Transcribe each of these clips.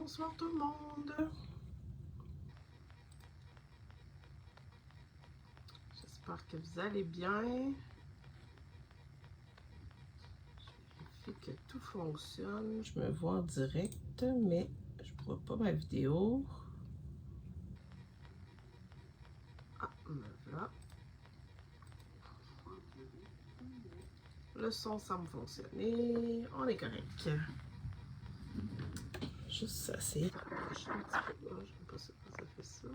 Bonsoir tout le monde. J'espère que vous allez bien. Je vérifie que tout fonctionne. Je me vois en direct, mais je ne vois pas ma vidéo. Ah, me voilà. Le son semble fonctionner. On est correct. Juste ça, c'est. Je suis un petit peu là. Je ne sais pas si ça fait ça.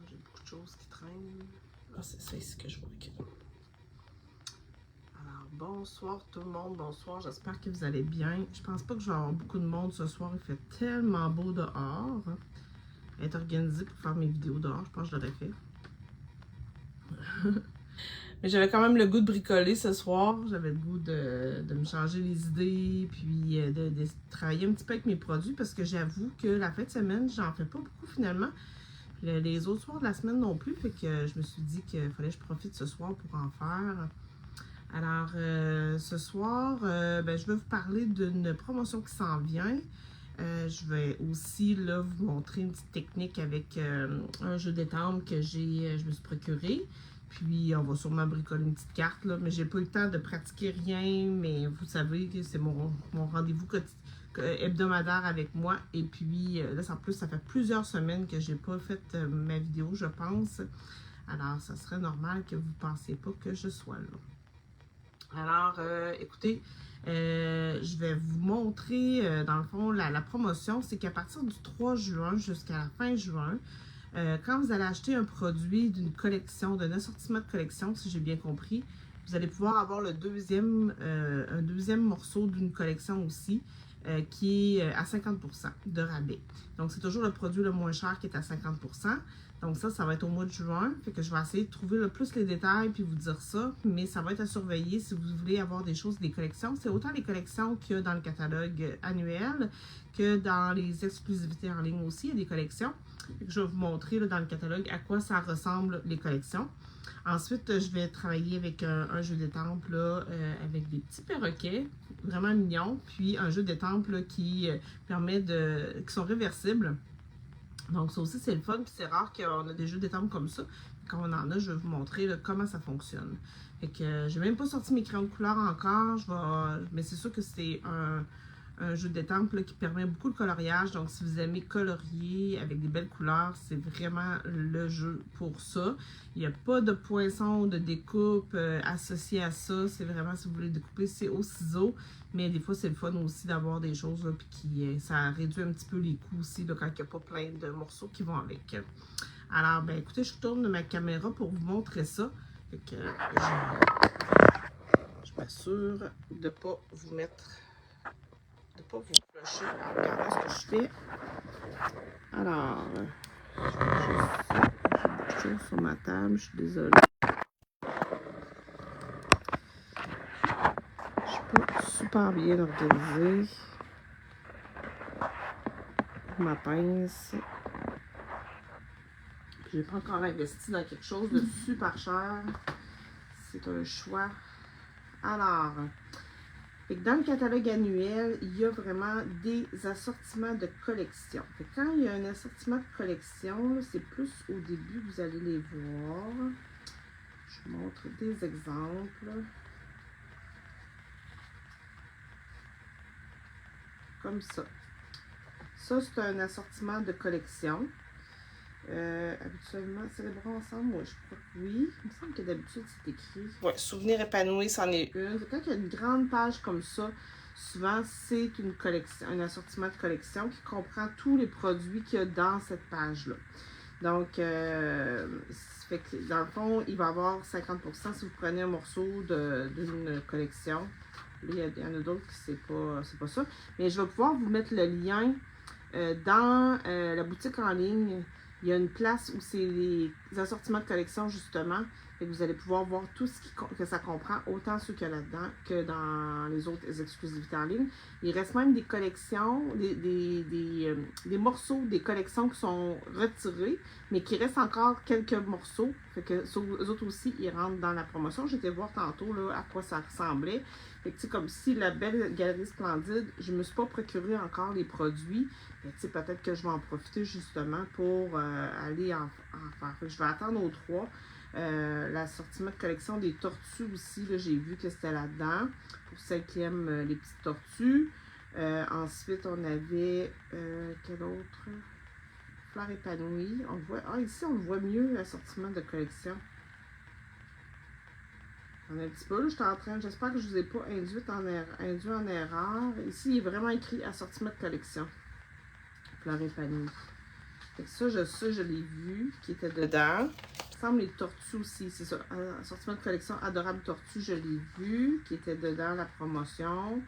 J'ai beaucoup de choses qui traînent. Ah, c'est ça ici que je vois. Alors, bonsoir tout le monde. Bonsoir. J'espère que vous allez bien. Je pense pas que je vais avoir beaucoup de monde ce soir. Il fait tellement beau dehors. Être organisé pour faire mes vidéos dehors, je pense que je l'aurais fait. Mais j'avais quand même le goût de bricoler ce soir. J'avais le goût de me changer les idées, puis de travailler un petit peu avec mes produits parce que j'avoue que la fin de semaine, j'en fais pas beaucoup finalement. Les autres soirs de la semaine non plus, fait que je me suis dit qu'il fallait que je profite ce soir pour en faire. Alors, ce soir, ben, je vais vous parler d'une promotion qui s'en vient. Je vais aussi là, vous montrer une petite technique avec un jeu d'étampe que je me suis procuré. Puis, on va sûrement bricoler une petite carte, là, mais j'ai pas eu le temps de pratiquer rien. Mais vous savez que c'est mon rendez-vous hebdomadaire avec moi. Et puis, là, en plus, ça fait plusieurs semaines que j'ai pas fait ma vidéo, je pense. Alors, ça serait normal que vous ne pensiez pas que je sois là. Alors, écoutez, je vais vous montrer, dans le fond, la promotion. C'est qu'à partir du 3 juin jusqu'à la fin juin, quand vous allez acheter un produit d'une collection, d'un assortiment de collection, si j'ai bien compris, vous allez pouvoir avoir un deuxième morceau d'une collection aussi, qui est à 50% de rabais. Donc, c'est toujours le produit le moins cher qui est à 50%. Donc ça va être au mois de juin. Fait que je vais essayer de trouver le plus les détails puis vous dire ça. Mais ça va être à surveiller si vous voulez avoir des choses, des collections. C'est autant les collections qu'il y a dans le catalogue annuel que dans les exclusivités en ligne aussi. Il y a des collections. Je vais vous montrer là, dans le catalogue à quoi ça ressemble les collections. Ensuite, je vais travailler avec un jeu d'étampe avec des petits perroquets vraiment mignons. Puis un jeu d'étampe qui qui sont réversibles. Donc, ça aussi, c'est le fun. Puis c'est rare qu'on a des jeux d'étampe comme ça. Quand on en a, je vais vous montrer là, comment ça fonctionne. Fait que j'ai même pas sorti mes crayons de couleur encore. Mais c'est sûr que c'est un jeu d'étampe qui permet beaucoup de coloriage. Donc, si vous aimez colorier avec des belles couleurs, c'est vraiment le jeu pour ça. Il n'y a pas de poinçon de découpe associé à ça. C'est vraiment, si vous voulez découper, c'est au ciseau. Mais des fois, c'est le fun aussi d'avoir des choses, là, puis ça réduit un petit peu les coûts aussi, là, quand il n'y a pas plein de morceaux qui vont avec. Alors, ben écoutez, je tourne ma caméra pour vous montrer ça. Fait que je m'assure de ne pas vous mettre, de ne pas vous flusher en regardant ce que je fais. Alors, j'ai beaucoup de choses sur ma table, je suis désolée. Super bien organisé. Ma pince. Je n'ai pas encore investi dans quelque chose de super cher. C'est un choix. Alors, dans le catalogue annuel, il y a vraiment des assortiments de collection. Quand il y a un assortiment de collection, c'est plus au début, vous allez les voir. Je vous montre des exemples. Comme ça. Ça, c'est un assortiment de collection. Habituellement, célébrons ensemble, moi je crois que oui. Il me semble que d'habitude c'est écrit. Ouais, souvenir épanoui, c'en est une. Quand il y a une grande page comme ça, souvent c'est une collection, un assortiment de collection qui comprend tous les produits qu'il y a dans cette page-là. Donc, fait que dans le fond, il va y avoir 50% si vous prenez un morceau d'une collection. Là, il y en a d'autres qui c'est pas ça. Mais je vais pouvoir vous mettre le lien dans la boutique en ligne. Il y a une place où c'est les assortiments de collection, justement. Fait que vous allez pouvoir voir tout ce que ça comprend, autant ceux qu'il y a là-dedans que dans les autres exclusivités en ligne. Il reste même des collections, des morceaux, des collections qui sont retirés, mais qui restent encore quelques morceaux. Fait que eux autres aussi, ils rentrent dans la promotion. J'étais voir tantôt là, à quoi ça ressemblait. Fait que, comme si la belle Galerie Splendide, je ne me suis pas procuré encore les produits. Peut-être que je vais en profiter justement pour aller en faire. Fait que je vais attendre aux 3. L'assortiment de collection des tortues aussi, j'ai vu que c'était là-dedans. Pour celles qui aiment les petites tortues. Ensuite, on avait quel autre? Fleurs épanouies. On voit, ici, on voit mieux l'assortiment de collection. On a un petit peu, là, j'étais en train, j'espère que je ne vous ai pas induit en erreur. Ici, il est vraiment écrit assortiment de collection. Fleurs épanouies. Fait que ça, je l'ai vu, qui était dedans. Il semble les tortues aussi, c'est ça. Assortiment de collection Adorable Tortue, je l'ai vu, qui était dedans la promotion.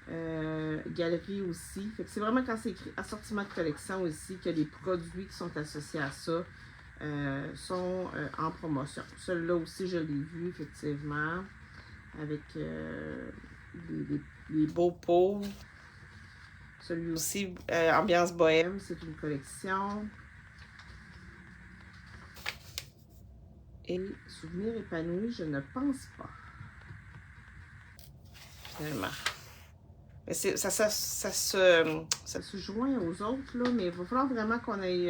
Galerie aussi. Fait que c'est vraiment quand c'est écrit assortiment de collection ici que les produits qui sont associés à ça sont en promotion. Celui-là aussi, je l'ai vu, effectivement, avec les beaux pots. Celui aussi, Ambiance Bohème, c'est une collection. Et Souvenirs épanouis, je ne pense pas. Finalement. Mais ça se joint aux autres, là, mais il va falloir vraiment qu'on aille...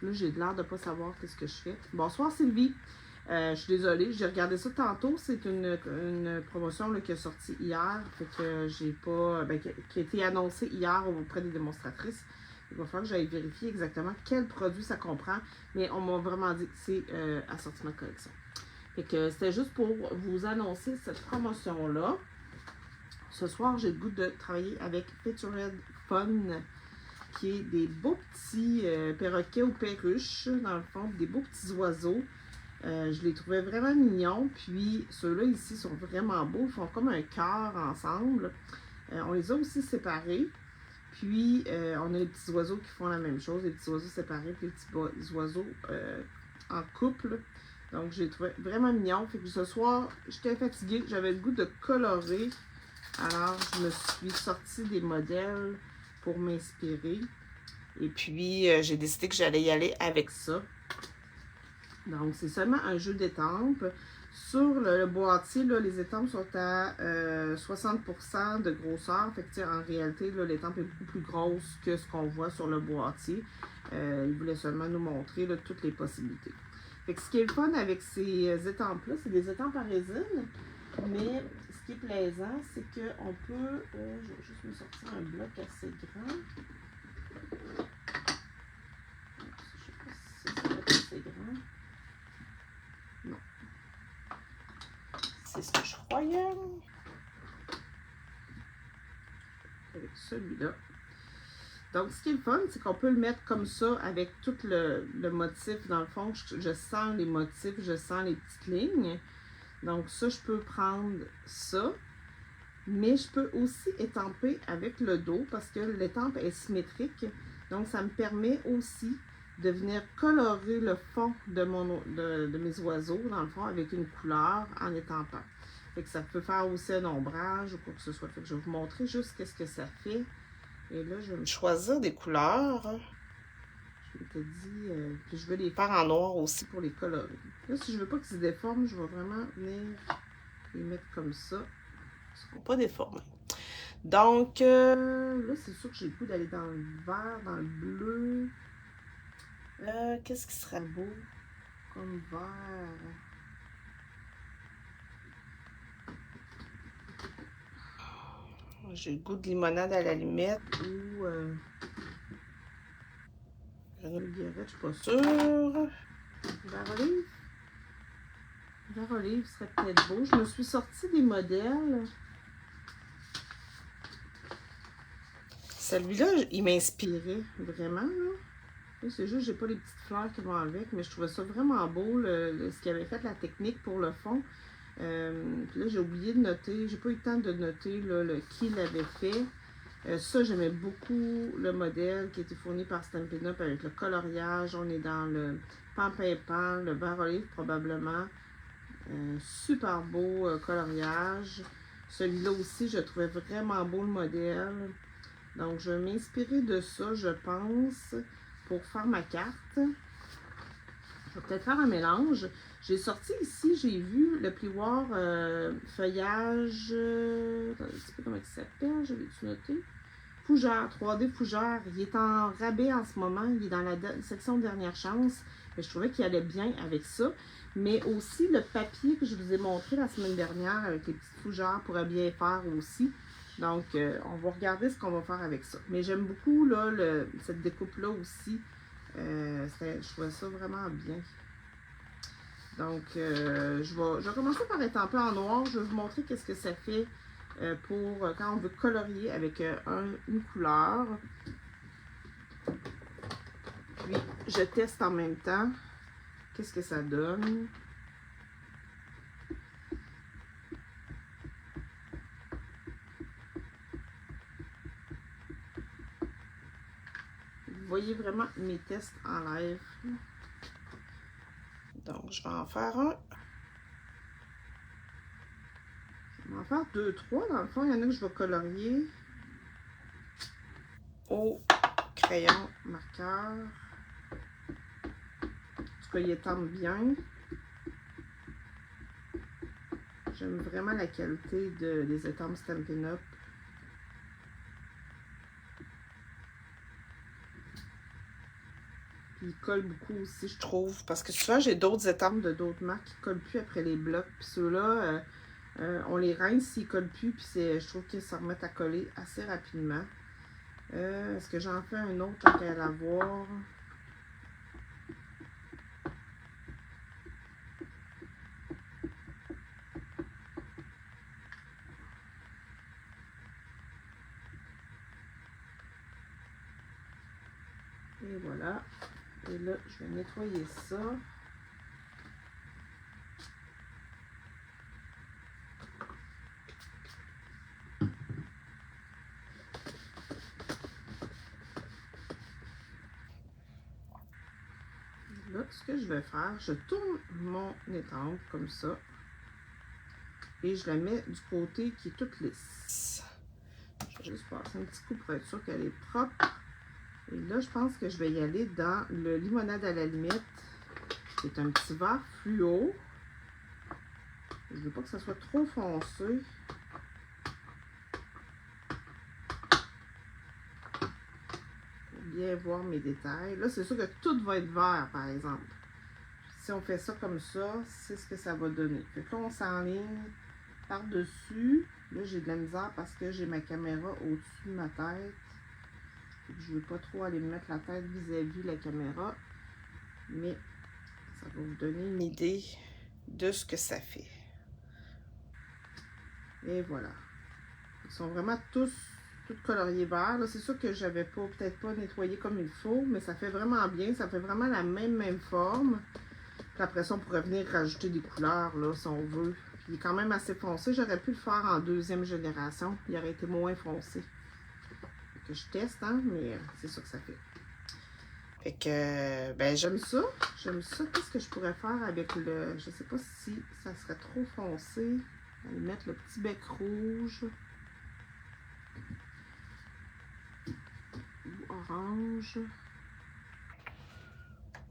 là, j'ai l'air de ne pas savoir qu'est-ce que je fais. Bonsoir Sylvie. Je suis désolée, j'ai regardé ça tantôt. C'est une promotion là, qui est sortie hier. Fait que j'ai pas. Qui a été annoncée hier auprès des démonstratrices. Il va falloir que j'aille vérifier exactement quel produit ça comprend. Mais on m'a vraiment dit que c'est assortiment de collection. Fait que c'était juste pour vous annoncer cette promotion-là. Ce soir, j'ai le goût de travailler avec Featured Fun, qui est des beaux petits perroquets ou perruches, dans le fond, des beaux petits oiseaux. Je les trouvais vraiment mignons. Puis ceux-là ici sont vraiment beaux. Ils font comme un cœur ensemble. On les a aussi séparés. Puis on a les petits oiseaux qui font la même chose. Les petits oiseaux séparés puis les petits oiseaux en couple. Donc je les trouvais vraiment mignons. Fait que ce soir, j'étais fatiguée. J'avais le goût de colorer. Alors je me suis sortie des modèles pour m'inspirer. Et puis j'ai décidé que j'allais y aller avec ça. Donc, c'est seulement un jeu d'étampes. Sur le boîtier, là, les étampes sont à 60% de grosseur. Fait que, en réalité, l'étampe est beaucoup plus grosse que ce qu'on voit sur le boîtier. Il voulait seulement nous montrer là, toutes les possibilités. Fait que ce qui est le fun avec ces étampes-là, c'est des étampes à résine. Mais ce qui est plaisant, c'est qu'on peut... je vais juste me sortir un bloc assez grand. Je sais pas si c'est assez grand. Non. C'est ce que je croyais. Avec celui-là. Donc, ce qui est le fun, c'est qu'on peut le mettre comme ça avec tout le motif. Dans le fond, je sens les motifs, je sens les petites lignes. Donc, ça, je peux prendre ça. Mais je peux aussi étamper avec le dos parce que l'étampe est symétrique. Donc, ça me permet aussi de venir colorer le fond de mes oiseaux, dans le fond, avec une couleur en étampant. Fait que ça peut faire aussi un ombrage ou quoi que ce soit. Fait que je vais vous montrer juste qu'est-ce que ça fait. Et là, je vais me choisir des couleurs. Je m'étais dit, puis je vais les faire en noir aussi pour les colorer. Là, si je veux pas qu'ils se déforment, je vais vraiment venir les mettre comme ça. Ils ne seront pas déformés. Donc, là, c'est sûr que j'ai le goût d'aller dans le vert, dans le bleu. Qu'est-ce qui serait beau comme vert? J'ai le goût de limonade à l'allumette ou granule guérette, je suis pas sûre. Vert olive? Vert olive serait peut-être beau. Je me suis sortie des modèles. Celui-là, il m'inspirait vraiment, là. C'est juste, j'ai pas les petites fleurs qui vont avec, mais je trouvais ça vraiment beau, ce qu'il avait fait, la technique pour le fond. Puis là, j'ai oublié de noter, j'ai pas eu le temps de noter là, qui l'avait fait. Ça, j'aimais beaucoup le modèle qui était fourni par Stampin' Up avec le coloriage. On est dans le pan-pimpant, le vert olive probablement. Super beau coloriage. Celui-là aussi, je trouvais vraiment beau le modèle. Donc, je vais m'inspirer de ça, je pense, pour faire ma carte. Je vais peut-être faire un mélange. J'ai sorti ici, j'ai vu le plioir feuillage. Attendez, je sais pas comment il s'appelle, je l'ai-tu noté? Fougère, 3D Fougère. Il est en rabais en ce moment. Il est dans la section Dernière Chance. Je trouvais qu'il allait bien avec ça. Mais aussi le papier que je vous ai montré la semaine dernière avec les petites fougères pourrait bien faire aussi. Donc, on va regarder ce qu'on va faire avec ça. Mais j'aime beaucoup là, cette découpe-là aussi. Je trouvais ça vraiment bien. Donc, je vais commencer par être un peu en noir. Je vais vous montrer qu'est-ce que ça fait pour quand on veut colorier avec une couleur. Puis, je teste en même temps qu'est-ce que ça donne. Vous voyez vraiment mes tests en live. Donc, je vais en faire un. Je vais en faire 2, 3. Dans le fond, il y en a que je vais colorier au crayon marqueur. En tout cas, il étend bien. J'aime vraiment la qualité des étampes Stampin' Up. Puis il colle beaucoup aussi, je trouve. Parce que souvent, j'ai d'autres étampes de d'autres marques qui ne collent plus après les blocs. Puis ceux-là, on les rince s'ils ne collent plus. Puis je trouve qu'ils se remettent à coller assez rapidement. Est-ce que j'en fais un autre tant qu'à l'avoir? Et voilà. Et là, je vais nettoyer ça. Là, ce que je vais faire, je tourne mon étampe comme ça. Et je la mets du côté qui est toute lisse. Je vais juste passer un petit coup pour être sûr qu'elle est propre. Et là, je pense que je vais y aller dans le limonade à la limite. C'est un petit vert fluo. Je ne veux pas que ça soit trop foncé. Pour bien voir mes détails. Là, c'est sûr que tout va être vert, par exemple. Si on fait ça comme ça, c'est ce que ça va donner. Fait que là, on s'enligne par-dessus. Là, j'ai de la misère parce que j'ai ma caméra au-dessus de ma tête. Je ne veux pas trop aller me mettre la tête vis-à-vis la caméra. Mais ça va vous donner une idée de ce que ça fait. Et voilà. Ils sont vraiment tous coloriés vert. C'est sûr que j'avais peut-être pas nettoyé comme il faut, mais ça fait vraiment bien. Ça fait vraiment la même forme. Puis après ça, on pourrait venir rajouter des couleurs, là, si on veut. Puis il est quand même assez foncé. J'aurais pu le faire en deuxième génération. Il aurait été moins foncé. Que je teste, hein, mais c'est ça que ça fait. Fait que, ben, j'aime ça. J'aime ça. Qu'est-ce que je pourrais faire avec le... Je sais pas si ça serait trop foncé. Aller mettre le petit bec rouge. Ou orange.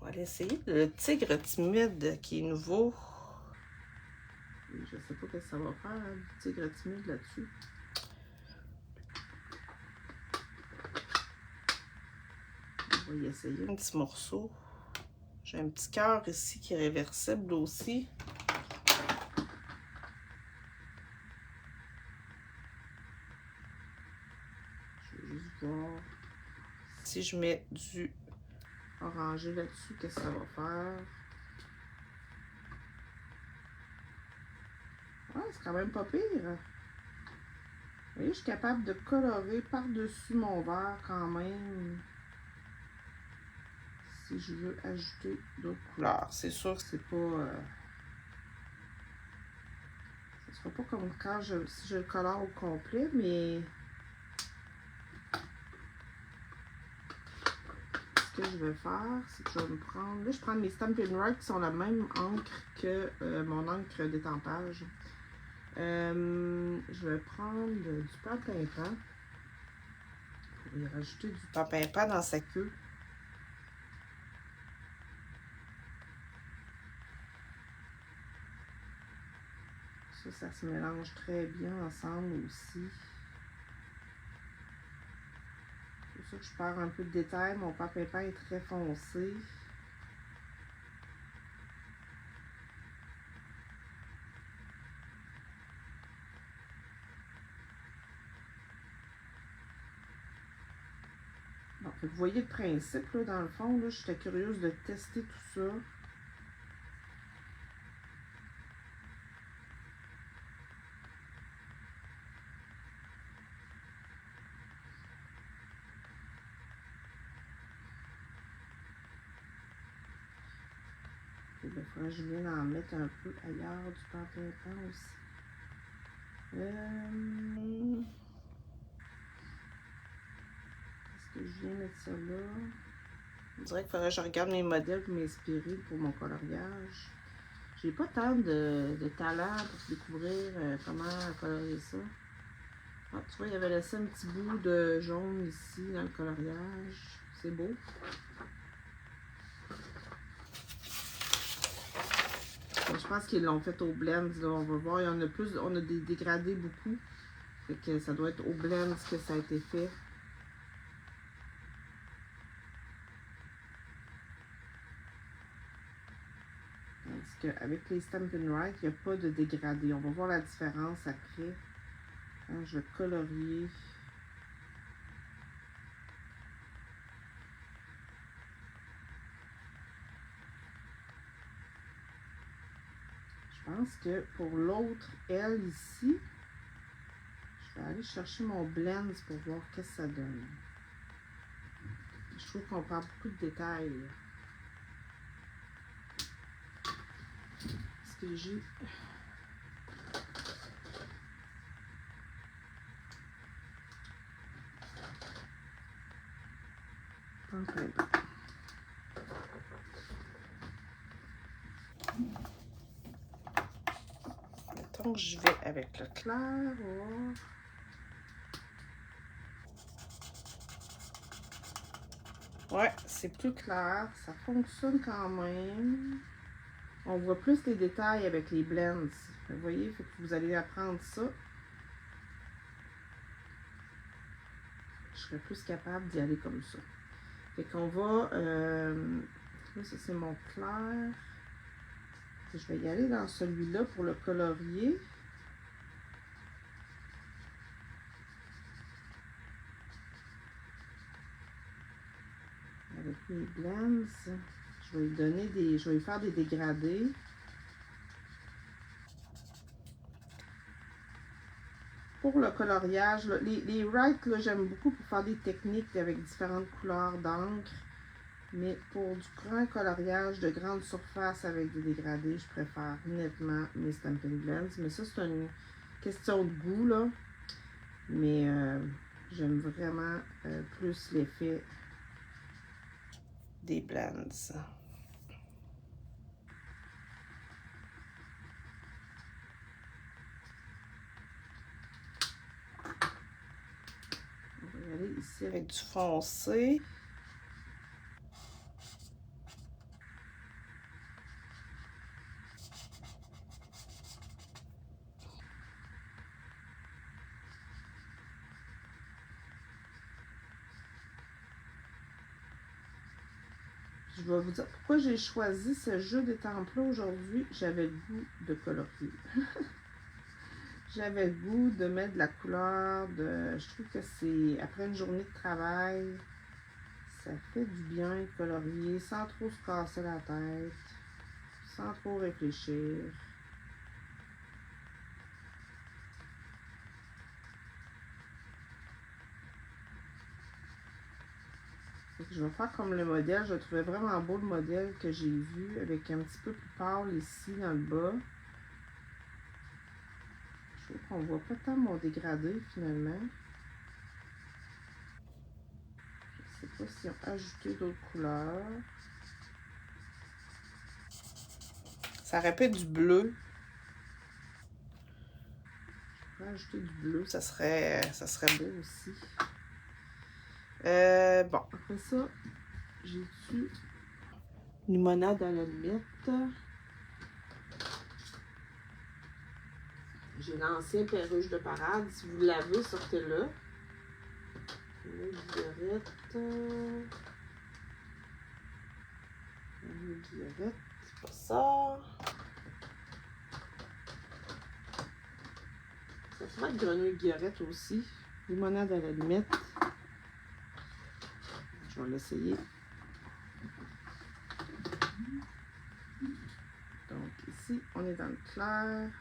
On va aller essayer le tigre timide qui est nouveau. Je sais pas ce que ça va faire, hein, le tigre timide là-dessus. On va y essayer un petit morceau. J'ai un petit cœur ici qui est réversible aussi. Je vais juste voir si je mets du orangé là-dessus, qu'est-ce que ça va faire. Ouais, c'est quand même pas pire. Vous voyez, je suis capable de colorer par-dessus mon vert quand même. Si je veux ajouter d'autres couleurs. C'est sûr que c'est pas... ce sera pas comme quand si je le colore au complet, mais que je vais faire, c'est que je vais me prendre... Là, je prends mes Stampin' Write qui sont la même encre que mon encre d'étampage. Je vais prendre du papimpant pour y rajouter du papimpant dans sa queue. Ça se mélange très bien ensemble aussi. C'est pour ça que je perds un peu de détail. Mon papimpant est très foncé. Bon, vous voyez le principe, là, dans le fond, là, j'étais curieuse de tester tout ça. Et bien, il faudrait que je vienne en mettre un peu ailleurs du papimpant aussi. Est-ce que je viens mettre ça là? On dirait qu'il faudrait que je regarde mes modèles pour m'inspirer pour mon coloriage. J'ai pas tant de talent pour découvrir comment colorier ça. Ah, tu vois, il avait laissé un petit bout de jaune ici dans le coloriage. C'est beau. Donc, je pense qu'ils l'ont fait au blend. Là, on va voir, il y en a plus, on a des dégradés beaucoup. Fait que ça doit être au blend que ça a été fait. Parce qu'avec les Stampin' Write, il n'y a pas de dégradé. On va voir la différence après. Quand je vais colorier. Je pense que pour l'autre, elle ici, je vais aller chercher mon blend pour voir qu'est-ce que ça donne. Je trouve qu'on perd beaucoup de détails. Parce que j'ai... Mettons que je vais avec le clair. Oh. Ouais, c'est plus clair. Ça fonctionne quand même. On voit plus les détails avec les blends. Vous voyez, fait que vous allez apprendre ça. Je serais plus capable d'y aller comme ça. Fait qu'on va... là, ça, c'est mon clair. Je vais y aller dans celui-là pour le colorier. Avec mes blends, je vais lui donner des... Je vais lui faire des dégradés. Pour le coloriage, là, les Write, j'aime beaucoup pour faire des techniques avec différentes couleurs d'encre. Mais pour du grand coloriage de grande surface avec des dégradés, je préfère nettement mes Stampin' Blends. Mais ça, c'est une question de goût, là. Mais j'aime vraiment plus l'effet des blends. On va y aller ici avec du foncé. Je vais vous dire pourquoi j'ai choisi ce jeu d'étampes-là aujourd'hui. J'avais le goût de colorier. J'avais le goût de mettre de la couleur. Je trouve que c'est, après une journée de travail, ça fait du bien de colorier sans trop se casser la tête, sans trop réfléchir. Je vais faire comme le modèle. Je trouvais vraiment beau le modèle que j'ai vu avec un petit peu plus pâle ici dans le bas. Je trouve qu'on voit pas tant mon dégradé finalement. sais pas s'ils ont ajouté d'autres couleurs. Ça répète du bleu. Je pourrais ajouter du bleu, ça serait beau aussi. Bon, après ça, j'ai-tu limonade à la limette. J'ai l'ancien perruche de parade. Si vous l'avez, sortez-le. Une guillerette. Une guillerette. C'est pas ça. Ça pourrait être grenouille guillerette aussi. Limonade à la limette. Je vais l'essayer. Donc ici, on est dans le clair.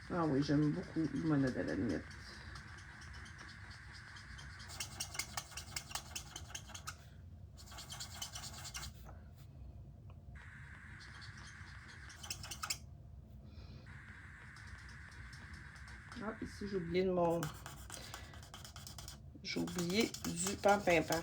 Ah oui, j'aime beaucoup limonade à la limette. Ah, ici, j'ai oublié J'ai oublié du pain pimpant.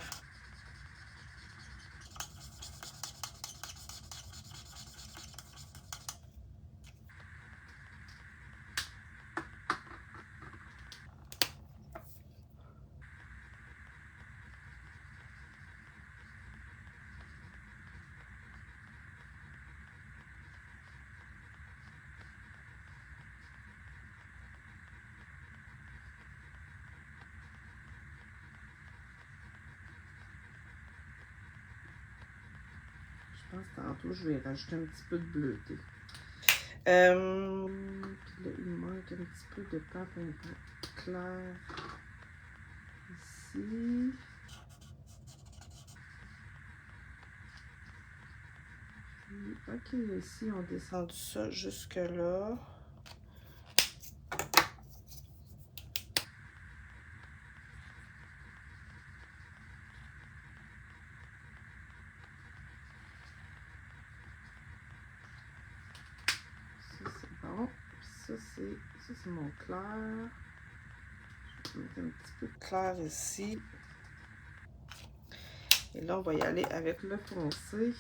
Je pense que tantôt, je vais rajouter un petit peu de bleuté. Puis là, il manque un petit peu de pain pimpant clair. Ici. Ok, ici, on descend ça jusque là. Ça, c'est bon. Ça, c'est mon clair. Je vais mettre un petit peu de clair ici. Et là, on va y aller avec le foncé.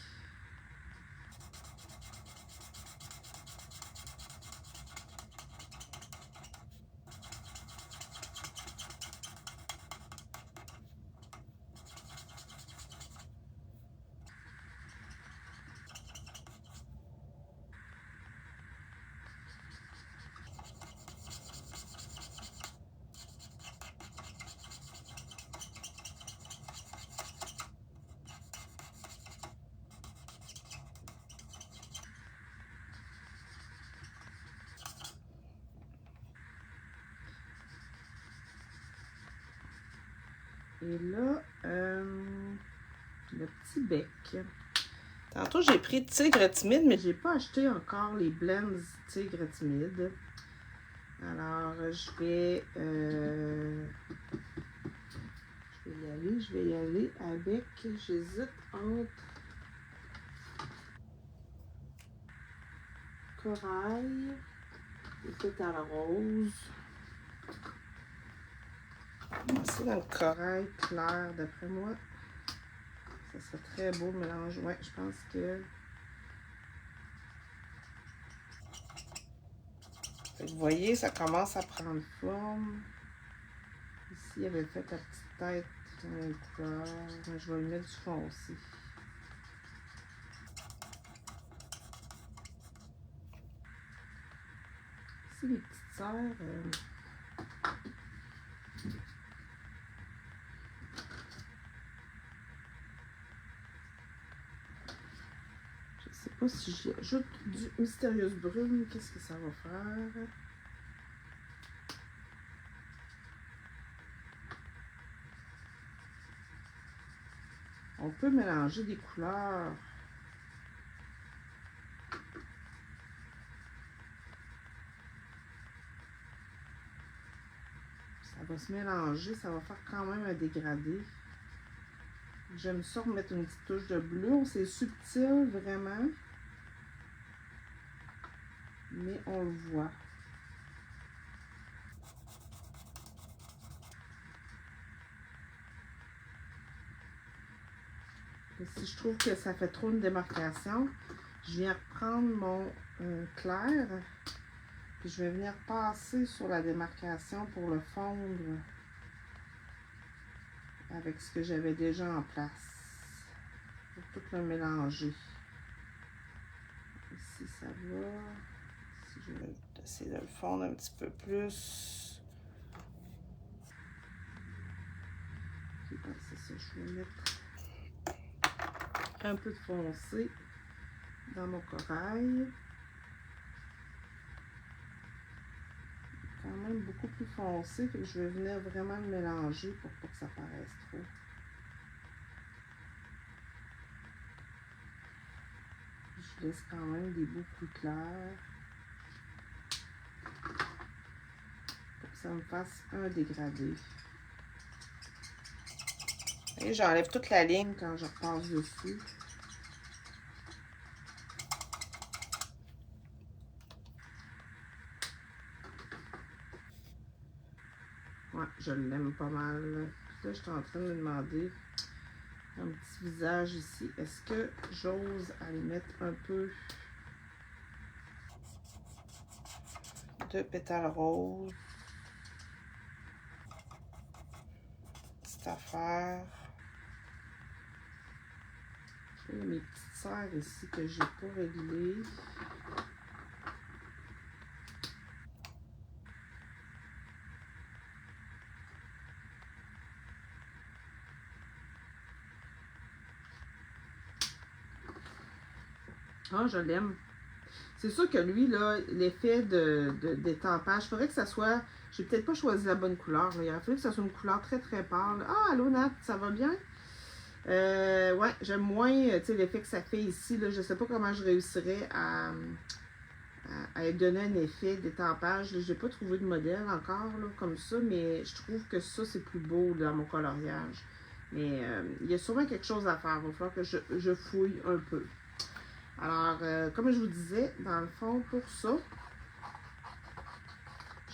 Et là, le petit bec. Tantôt, j'ai pris Tigre Timide, mais j'ai pas acheté encore les blends Tigre Timide. Alors, je vais y aller avec, j'hésite entre corail et pétale rose. C'est dans le corail clair, d'après moi. Ça serait très beau le mélange. Ouais, je pense que... Vous voyez, ça commence à prendre forme. Ici, il avait fait la petite tête dans les couleurs. Je vais lui mettre du fond aussi. Ici, les petites sœurs... Je sais pas si j'ajoute du Mystérieuse Brume, qu'est-ce que ça va faire? On peut mélanger des couleurs. Ça va se mélanger, ça va faire quand même un dégradé. J'aime ça remettre une petite touche de bleu. C'est subtil, vraiment. Mais on le voit. Et si je trouve que ça fait trop une démarcation, je viens reprendre mon clair. Puis je vais venir passer sur la démarcation pour le fondre avec ce que j'avais déjà en place. Pour tout le mélanger. Ici, ça va. Ici, je vais essayer de le fondre un petit peu plus. Okay, c'est ça, je vais mettre un peu de foncé dans mon corail. Quand même beaucoup plus foncé, fait que je vais venir vraiment le mélanger pour pas que ça paraisse trop. Je laisse quand même des bouts plus clairs pour que ça me fasse un dégradé. Et j'enlève toute la ligne quand je repasse dessus. Ouais, je l'aime pas mal. Puis là, je suis en train de me demander un petit visage ici. Est-ce que j'ose aller mettre un peu de pétales roses? Petite affaire. Il y a mes petites serres ici que j'ai pas réglées. Ah, je l'aime. C'est sûr que lui, là, l'effet d'étampage, il faudrait que ça soit... J'ai peut-être pas choisi la bonne couleur. Là. Il aurait fallu que ça soit une couleur très, très pâle. Ah, allô, Nat, ça va bien? Ouais, j'aime moins l'effet que ça fait ici. Là. Je sais pas comment je réussirais à donner un effet d'étampage. Je n'ai pas trouvé de modèle encore là, comme ça, mais je trouve que ça, c'est plus beau dans mon coloriage. Mais il y a sûrement quelque chose à faire. Il va falloir que je fouille un peu. Alors, comme je vous disais, dans le fond, pour ça,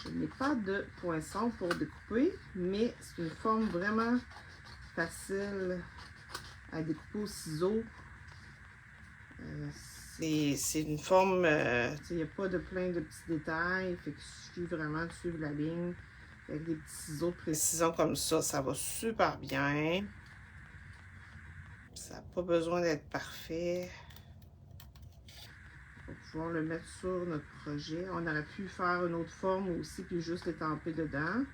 je n'ai pas de poinçon pour découper, mais c'est une forme vraiment facile à découper au ciseau. C'est une forme, il n'y a pas de plein de petits détails, fait qu'il suffit vraiment de suivre la ligne avec des petits ciseaux de précision comme ça va super bien. Ça n'a pas besoin d'être parfait. Pour pouvoir le mettre sur notre projet. On aurait pu faire une autre forme aussi, puis juste l'étamper dedans. Là,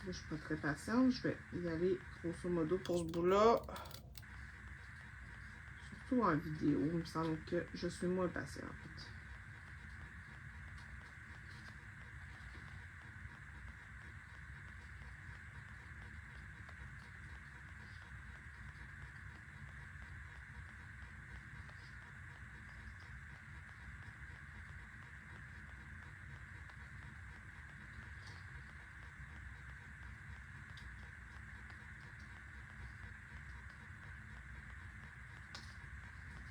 je ne suis pas très patiente. Je vais y aller grosso modo pour ce bout-là. Surtout en vidéo, il me semble que je suis moins patiente.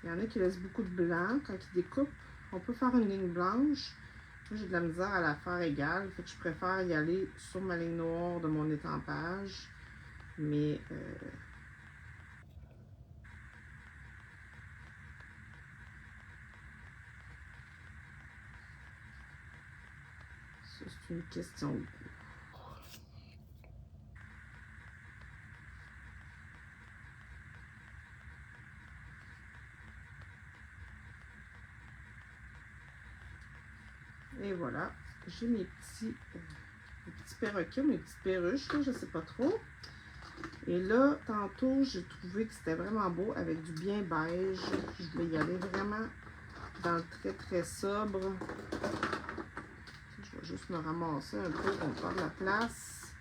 Il y en a qui laissent beaucoup de blanc quand ils découpent. On peut faire une ligne blanche. Moi, j'ai de la misère à la faire égale. Fait que je préfère y aller sur ma ligne noire de mon étampage. Mais ça, c'est une question de goût. Et voilà, j'ai mes petits perroquets, mes petites perruches, là, je sais pas trop. Et là, tantôt, j'ai trouvé que c'était vraiment beau avec du bien beige. Je voulais y aller vraiment dans le très, très sobre. Je vais juste me ramasser un peu pour faire de la place.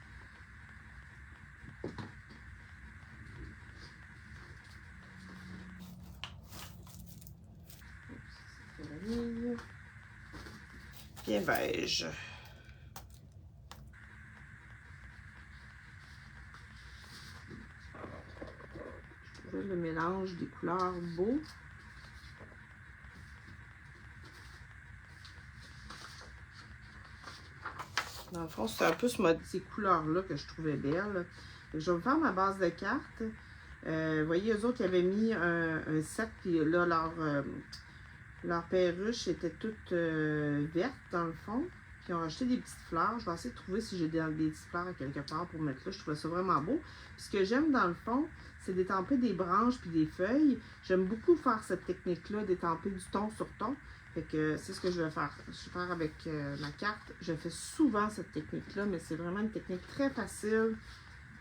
C'est vanille. Bien beige. Je trouvais le mélange des couleurs beau. Dans le fond, c'est un peu ces couleurs-là que je trouvais belles. Je vais vous faire ma base de cartes. Vous voyez, eux autres, ils avaient mis un sac, puis là, leur perruche était toute verte, dans le fond. Puis ils ont acheté des petites fleurs. Je vais essayer de trouver si j'ai des petites fleurs à quelque part pour mettre là. Je trouvais ça vraiment beau. Puis ce que j'aime, dans le fond, c'est d'étamper des branches puis des feuilles. J'aime beaucoup faire cette technique-là, d'étamper du ton sur ton. Fait que c'est ce que je vais faire. Je vais faire avec ma carte. Je fais souvent cette technique-là, mais c'est vraiment une technique très facile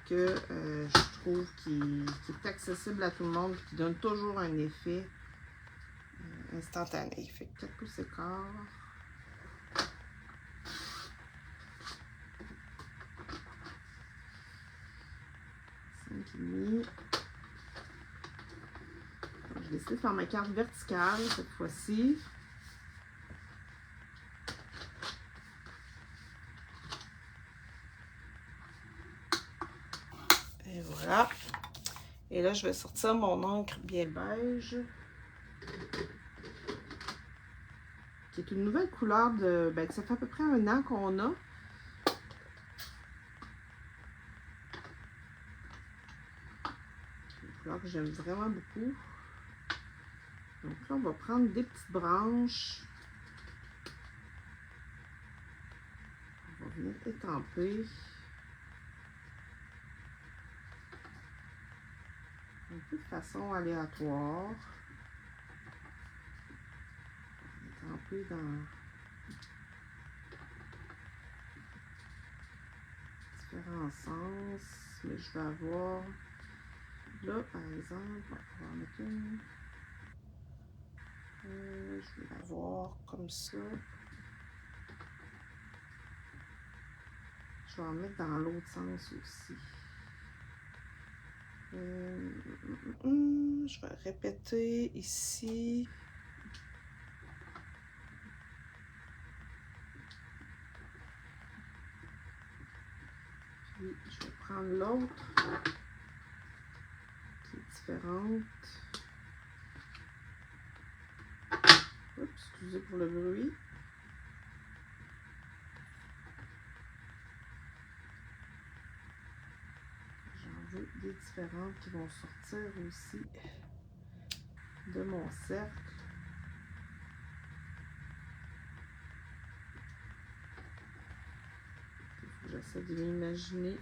que je trouve qui est accessible à tout le monde et qui donne toujours un effet instantané. Fait que 4 pouces écart. 5,5. J'ai décidé de faire ma carte verticale cette fois-ci. Et voilà. Et là, je vais sortir mon encre bien beige. Qui est une nouvelle couleur de... Ben, ça fait à peu près 1 an qu'on a. Une couleur que j'aime vraiment beaucoup. Donc là, on va prendre des petites branches. On va venir étamper. Un peu de façon aléatoire. Étamper dans différents sens. Mais je vais avoir... Là, par exemple, on va pouvoir mettre une... je vais l'avoir comme ça. Je vais en mettre dans l'autre sens aussi. Je vais répéter ici. Puis je vais prendre l'autre qui est différente. Oups, excusez pour le bruit. J'en veux des différentes qui vont sortir aussi de mon cercle. J'essaie de m'imaginer.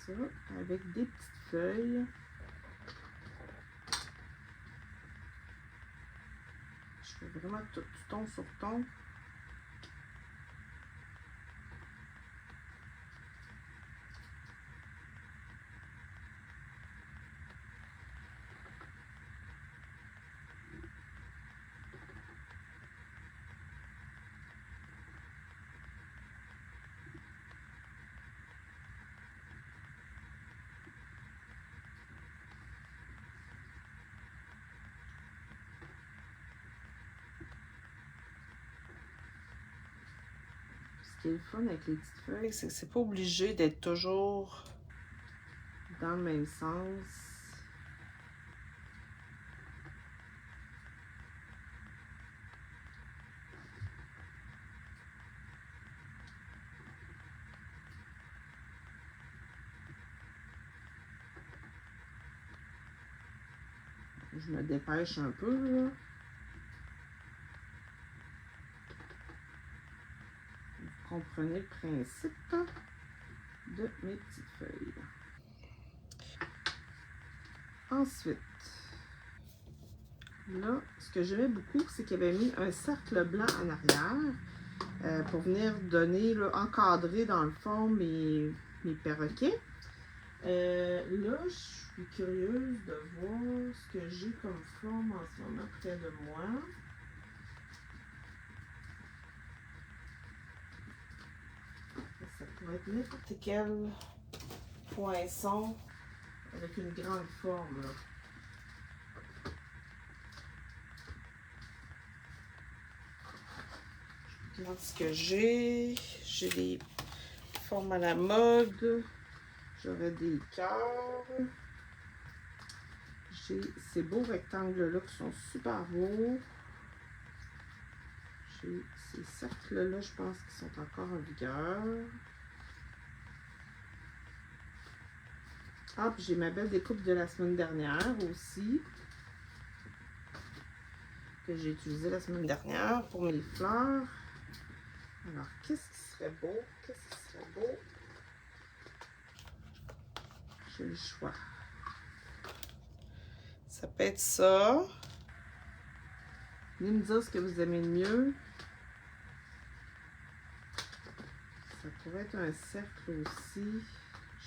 Ça, avec des petites feuilles. Je fais vraiment tout ton sur ton. Ce qui est le fun avec les petites feuilles, c'est que c'est pas obligé d'être toujours dans le même sens. Je me dépêche un peu, là. Vous comprenez le principe de mes petites feuilles. Ensuite, là, ce que j'aimais beaucoup, c'est qu'il avait mis un cercle blanc en arrière pour venir donner, là, encadrer dans le fond mes perroquets. Là, je suis curieuse de voir ce que j'ai comme forme en ce moment près de moi. Ça pourrait être n'importe quel poinçon avec une grande forme, là. Je regarde ce que j'ai. J'ai des formes à la mode. J'aurais des cœurs. J'ai ces beaux rectangles-là qui sont super beaux. J'ai ces cercles-là, je pense qu'ils sont encore en vigueur. Ah, puis j'ai ma belle découpe de la semaine dernière aussi. Que j'ai utilisée la semaine dernière pour mes fleurs. Alors, qu'est-ce qui serait beau? Qu'est-ce qui serait beau? J'ai le choix. Ça peut être ça. Venez me dire ce que vous aimez le mieux. Ça pourrait être un cercle aussi.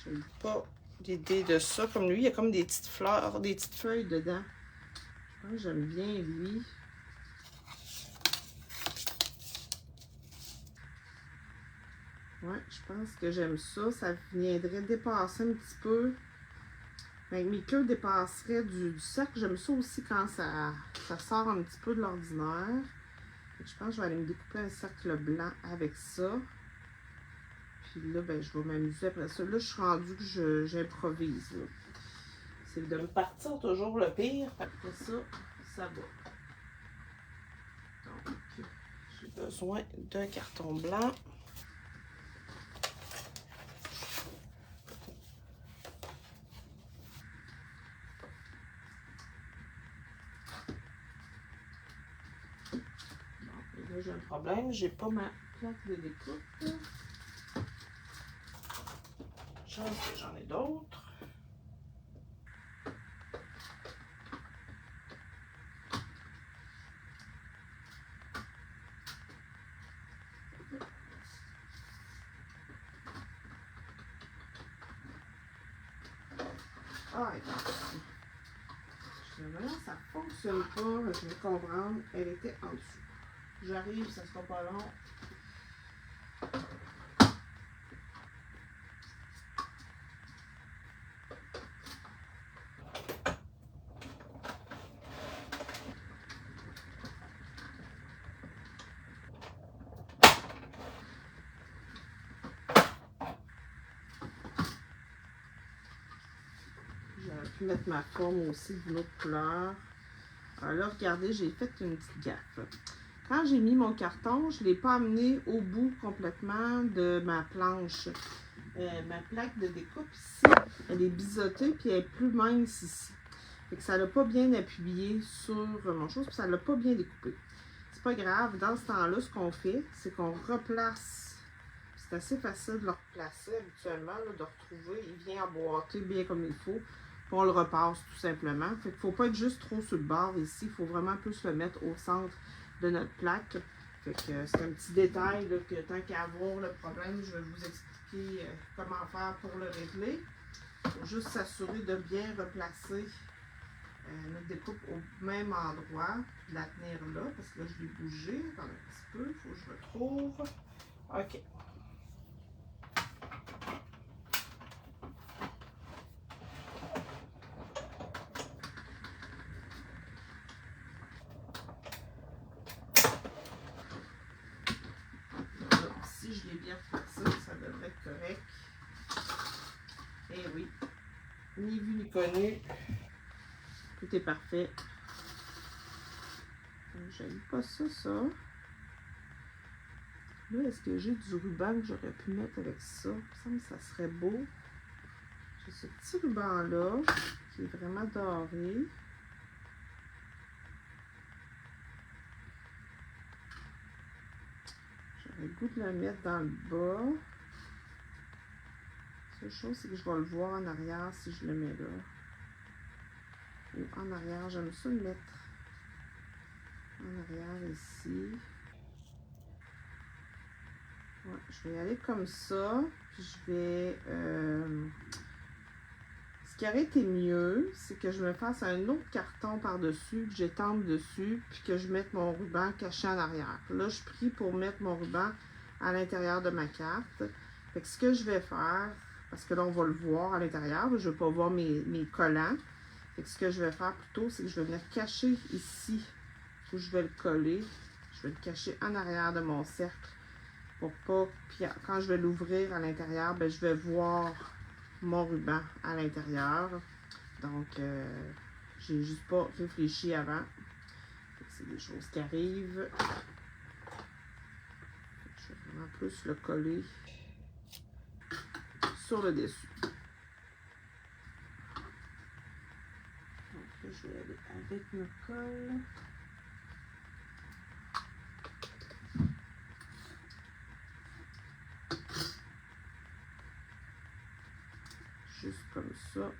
Je n'ai pas d'idée de ça. Comme lui, il y a comme des petites fleurs, des petites feuilles dedans. Je pense que j'aime bien lui. Ouais, je pense que j'aime ça. Ça viendrait dépasser un petit peu. Mais mes queues dépasseraient du cercle. J'aime ça aussi quand ça sort un petit peu de l'ordinaire. Je pense que je vais aller me découper un cercle blanc avec ça. Puis là, ben, je vais m'amuser après ça. Là, je suis rendue que j'improvise. C'est de me partir toujours le pire. Après ça, ça va. Donc, j'ai besoin d'un carton blanc. Là, j'ai un problème, j'ai pas ma plaque de découpe. Chance que j'en ai d'autres. Ah, attends. Là, ça fonctionne pas. Je vais comprendre. Elle était en dessous. J'arrive, ça sera pas long. J'aurais pu mettre ma forme aussi d'une autre couleur. Alors là, regardez, j'ai fait une petite gaffe. Quand j'ai mis mon carton, je ne l'ai pas amené au bout complètement de ma planche. Ma plaque de découpe ici, elle est biseautée puis elle est plus mince ici. Fait que ça l'a pas bien appuyé sur mon chose puis ça l'a pas bien découpé. C'est pas grave, dans ce temps-là, ce qu'on fait, c'est qu'on replace. C'est assez facile de le replacer habituellement, là, de retrouver. Il vient emboîté bien comme il faut. Puis on le repasse tout simplement. Fait qu'il ne faut pas être juste trop sur le bord ici. Il faut vraiment plus le mettre au centre de notre plaque. Fait que c'est un petit détail là, que tant qu'à avoir le problème, je vais vous expliquer comment faire pour le régler. Il faut juste s'assurer de bien replacer notre découpe au même endroit. De la tenir là, parce que là, je l'ai bougé. Attends un petit peu, il faut que je retrouve. OK. Si je l'ai bien replacé, ça devrait être correct. Eh oui, ni vu ni connu. Tout est parfait. J'aime pas ça. Là, est-ce que j'ai du ruban que j'aurais pu mettre avec ça? Il me semble que ça serait beau. J'ai ce petit ruban-là qui est vraiment doré. J'aurais le goût de le mettre dans le bas. La seule chose, c'est que je vais le voir en arrière si je le mets là. Ou en arrière, j'aime ça le mettre en arrière ici. Ouais, je vais y aller comme ça. Puis je vais... Ce qui aurait été mieux, c'est que je me fasse un autre carton par-dessus, que j'étende dessus, puis que je mette mon ruban caché en arrière. Là, je prie pour mettre mon ruban à l'intérieur de ma carte. Fait que ce que je vais faire, parce que là, on va le voir à l'intérieur, je ne vais pas voir mes collants. Fait que ce que je vais faire plutôt, c'est que je vais venir cacher ici, où je vais le coller. Je vais le cacher en arrière de mon cercle. Pour pas, puis quand je vais l'ouvrir à l'intérieur, ben, je vais voir mon ruban à l'intérieur. Donc, J'ai juste pas réfléchi avant. C'est des choses qui arrivent. Je vais vraiment plus le coller sur le dessus. Donc là, je vais aller avec mon colle. Juste comme ça.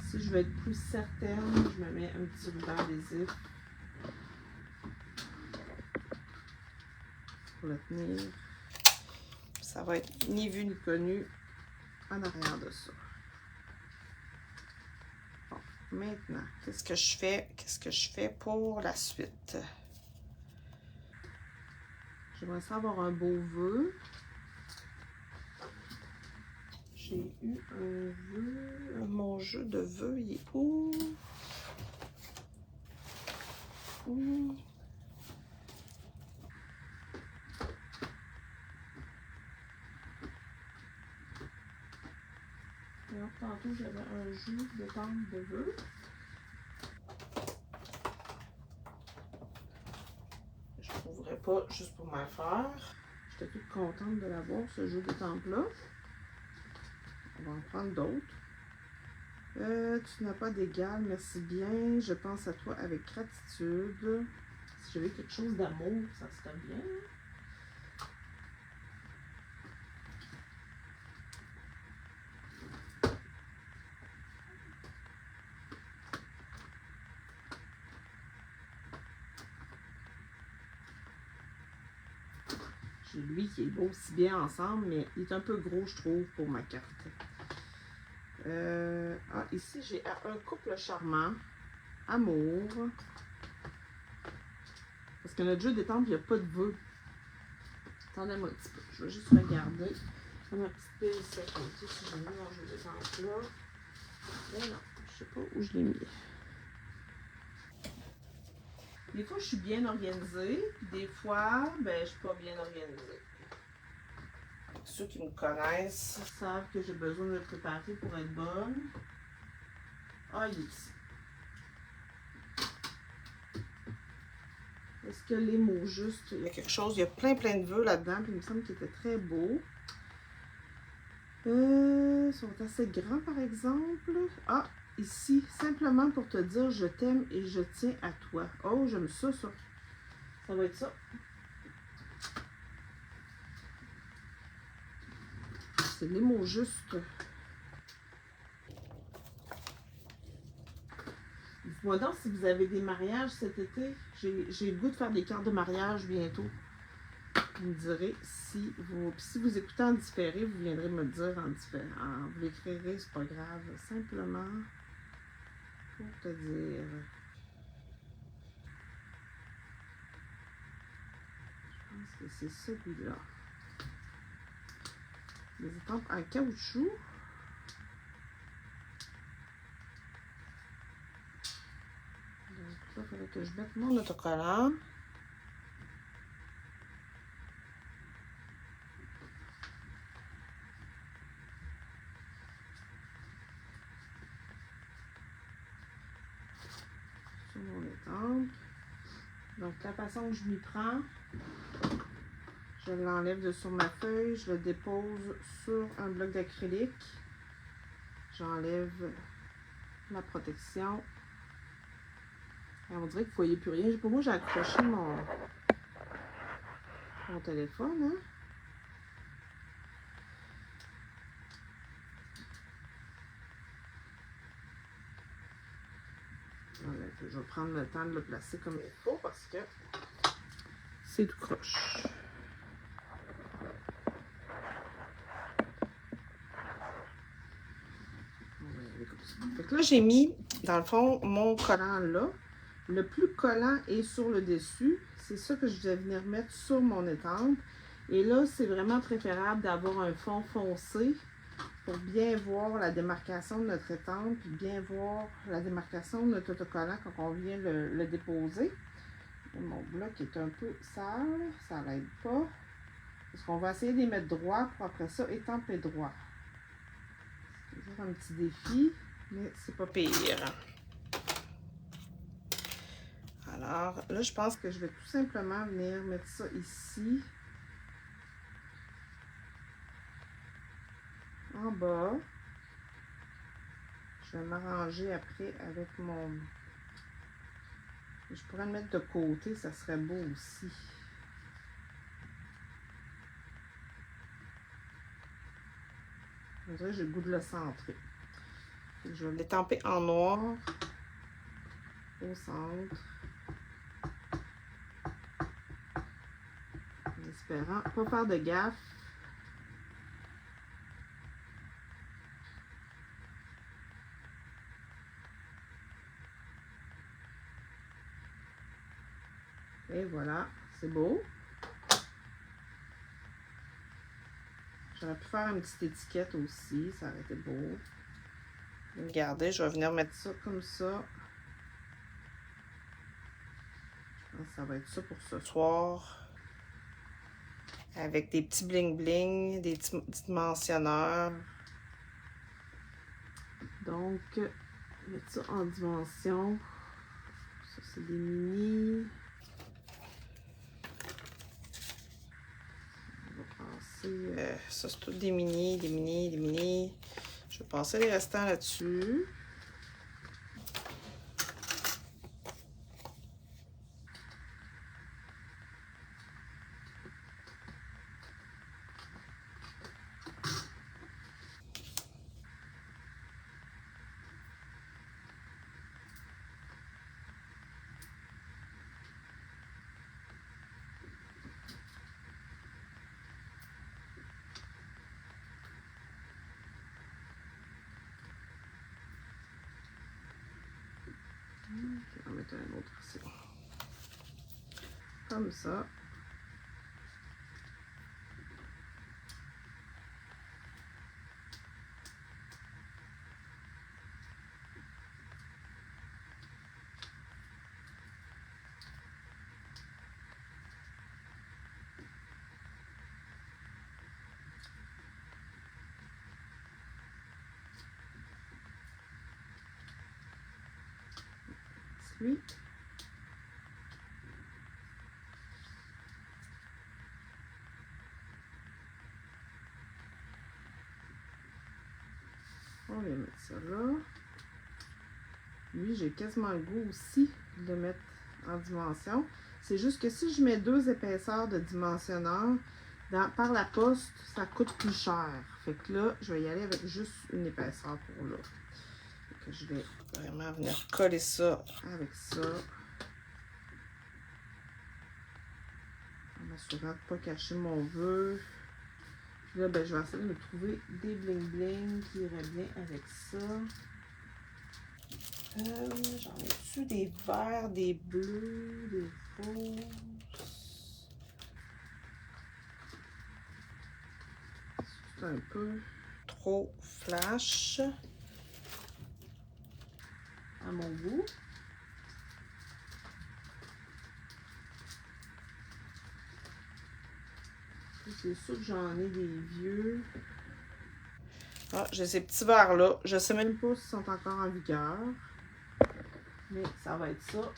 Si je veux être plus certaine, je me mets un petit ruban adhésif pour le tenir. Ça va être ni vu ni connu en arrière de ça. Bon, maintenant, qu'est-ce que je fais? Qu'est-ce que je fais pour la suite? J'aimerais ça avoir un beau vœu. J'ai eu un vœu. Mon jeu de vœux, il est où? Alors, tantôt, j'avais un jeu de tente de vœux. Je ne trouverais pas juste pour ma faire. J'étais toute contente de l'avoir, ce jeu de tente-là. On va en prendre d'autres. Tu n'as pas d'égal, merci bien. Je pense à toi avec gratitude. Si j'avais quelque chose d'amour, ça serait bien. J'ai lui qui est beau aussi bien ensemble, mais il est un peu gros, je trouve, pour ma carte. Ici, j'ai un couple charmant. Amour. Parce que notre jeu des temples, il n'y a pas de vœux. Attendez-moi un petit peu. Je vais juste regarder ma petite pile ici à côté si j'ai mis mon jeu des temples là. Mais non, je sais pas où je l'ai mis. Des fois, je suis bien organisée. Des fois, ben, je suis pas bien organisée. Ceux qui me connaissent savent que j'ai besoin de me préparer pour être bonne. Ah, il est ici. Est-ce que les mots justes, il y a quelque chose, il y a plein de vœux là-dedans, puis il me semble qu'il était très beau. Ils sont assez grands, par exemple. Ah, ici, simplement pour te dire je t'aime et je tiens à toi. Oh, j'aime ça, ça. Ça va être ça. C'est les mots justes. Dites-moi donc si vous avez des mariages cet été. J'ai le goût de faire des cartes de mariage bientôt. Vous me direz si vous écoutez en différé, vous viendrez me le dire en différé. Vous l'écrirez, c'est pas grave. Simplement pour te dire. Je pense que c'est celui-là. Les étampes en caoutchouc. Donc là, il faudrait que je mette mon autocollant. Sur mon étampe. Donc la façon que je m'y prends, je l'enlève de sur ma feuille, je le dépose sur un bloc d'acrylique. J'enlève la protection. Et on dirait que vous ne voyez plus rien. Pour moi, j'ai accroché mon téléphone. Hein? Je vais prendre le temps de le placer comme il faut parce que c'est tout croche. Fait que là, j'ai mis, dans le fond, mon collant là. Le plus collant est sur le dessus. C'est ça que je vais venir mettre sur mon étampe. Et là, c'est vraiment préférable d'avoir un fond foncé pour bien voir la démarcation de notre étampe et bien voir la démarcation de notre autocollant quand on vient le déposer. Et mon bloc est un peu sale, ça l'aide pas. Parce qu'on va essayer de les mettre droits pour après ça étamper droit. C'est toujours un petit défi, mais c'est pas pire. Alors, là, je pense que je vais tout simplement venir mettre ça ici. En bas. Je vais m'arranger après avec mon... Je pourrais le mettre de côté, ça serait beau aussi. On dirait que j'ai le goût de le centrer. Je vais l'étamper en noir au centre. En espérant pas faire de gaffe. Et voilà, c'est beau. J'aurais pu faire une petite étiquette aussi, ça aurait été beau. Regardez, je vais venir mettre ça comme ça. Je pense que ça va être ça pour ce soir. Avec des petits bling-bling, des petits mentionneurs. Donc, mettre ça en dimension. Ça, c'est des mini. On va passer... ça, c'est tout des mini, des mini, des mini. Je vais passer les restants là-dessus. Je vais en mettre un autre ici. Comme ça. Lui. On va mettre ça là. Lui, j'ai quasiment le goût aussi de le mettre en dimension. C'est juste que si je mets 2 épaisseurs de dimensionneur, par la poste, ça coûte plus cher. Fait que là, je vais y aller avec juste une épaisseur pour là. Fait que je vais vraiment venir coller ça avec ça. En m'assurant de ne pas cacher mon vœu. Puis là, ben, je vais essayer de me trouver des bling-bling qui iraient bien avec ça. J'en ai-tu des verts, des bleus, des roses? C'est un peu trop flash à mon goût. C'est sûr que j'en ai des vieux. Ah, j'ai ces petits verres-là. Je sais même pas s'ils sont encore en vigueur. Mais ça va être ça.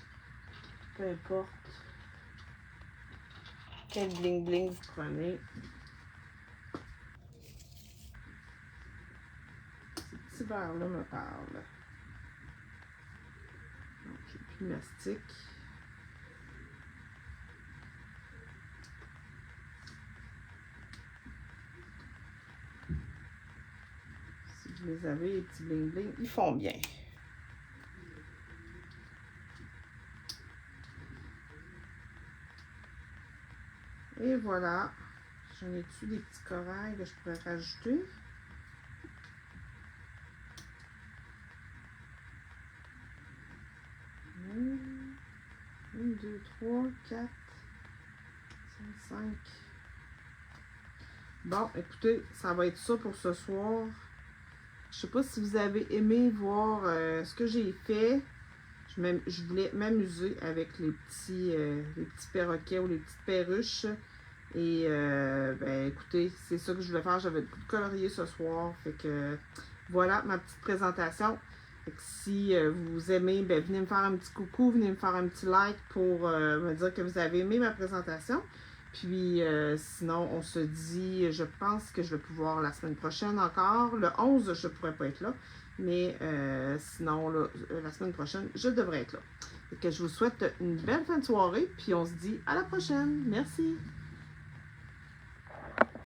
Peu importe quel bling-bling vous prenez. Ces petits verres-là me parlent. Donc, j'ai plus de mastic. Si vous les avez, les petits bling-bling, ils font bien. Et voilà. J'en ai dessus des petits corails que je pourrais rajouter. Une, 2, 3, 4, 5. Bon, écoutez, ça va être ça pour ce soir. Je sais pas si vous avez aimé voir ce que j'ai fait. Je voulais m'amuser avec les petits perroquets ou les petites perruches. Et ben écoutez, c'est ça que je voulais faire. J'avais le goût de colorier ce soir. Fait que voilà ma petite présentation. Fait que si vous aimez, ben venez me faire un petit coucou, venez me faire un petit like pour me dire que vous avez aimé ma présentation. Puis sinon, on se dit, je pense que je vais pouvoir la semaine prochaine encore. Le 11, je ne pourrais pas être là. Mais sinon, là, la semaine prochaine, je devrais être là. Fait que je vous souhaite une belle fin de soirée. Puis on se dit à la prochaine. Merci.